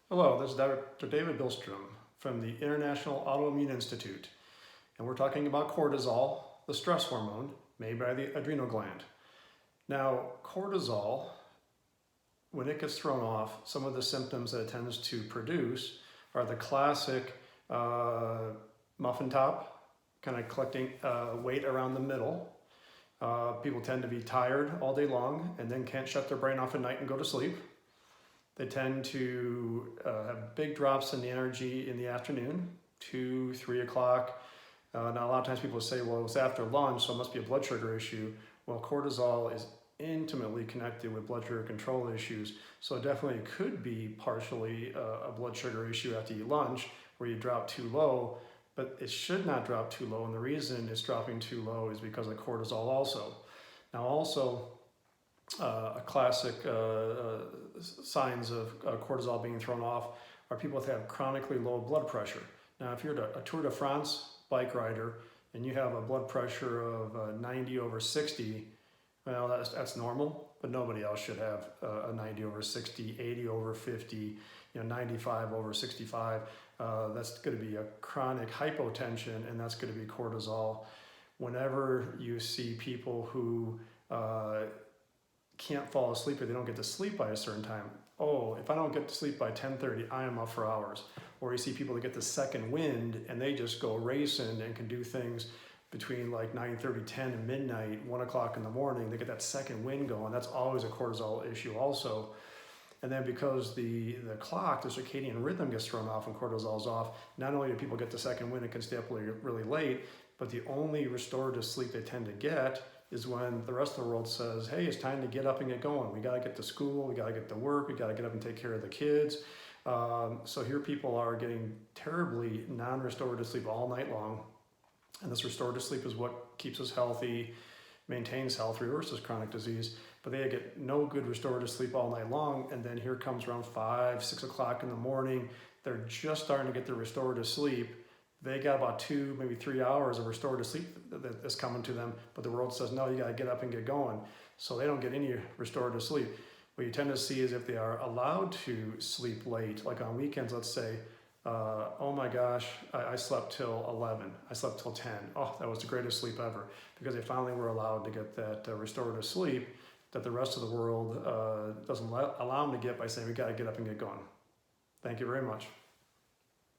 Hello, this is Dr. David Billstrom from the International Autoimmune Institute, and we're talking about cortisol, the stress hormone made by the adrenal gland. Now, cortisol, when it gets thrown off, some of the symptoms that it tends to produce are the classic muffin top, kind of collecting weight around the middle. People tend to be tired all day long and then can't shut their brain off at night and go to sleep. They tend to have big drops in the energy in the afternoon, 2, 3 o'clock. Now, a lot of times people say, well, it was after lunch, so it must be a blood sugar issue. Well, cortisol is intimately connected with blood sugar control issues. So it definitely could be partially a blood sugar issue after you eat lunch, where you drop too low, but it should not drop too low. And the reason it's dropping too low is because of cortisol also. Now, also, a classic signs of cortisol being thrown off are people that have chronically low blood pressure. Now, if you're a Tour de France bike rider and you have a blood pressure of 90 over 60, well, that's normal, but nobody else should have a 90 over 60, 80 over 50, 95 over 65. That's going to be a chronic hypotension, and that's going to be cortisol. Whenever you see people who can't fall asleep or they don't get to sleep by a certain time. Oh, if I don't get to sleep by 10:30, I am up for hours. Or you see people that get the second wind and they just go racing and can do things between like 9:30, 10 and midnight, 1 o'clock in the morning. They get that second wind going. That's always a cortisol issue also. And then because the clock, the circadian rhythm gets thrown off when cortisol is off, not only do people get the second wind and can stay up really late, but the only restorative sleep they tend to get is when the rest of the world says, hey, it's time to get up and get going. We got to get to school, we got to get to work, we got to get up and take care of the kids. So here people are getting terribly non-restorative sleep all night long. And this restorative sleep is what keeps us healthy, maintains health, reverses chronic disease. But they get no good restorative sleep all night long. And then here comes around 5, 6 o'clock in the morning. They're just starting to get their restorative sleep. They got about 2, maybe 3 hours of restorative sleep that's coming to them, but the world says, no, you got to get up and get going. So they don't get any restorative sleep. What you tend to see is if they are allowed to sleep late, like on weekends, let's say, oh my gosh, I slept till 11, I slept till 10. Oh, that was the greatest sleep ever, because they finally were allowed to get that restorative sleep that the rest of the world doesn't allow them to get by saying, we got to get up and get going. Thank you very much.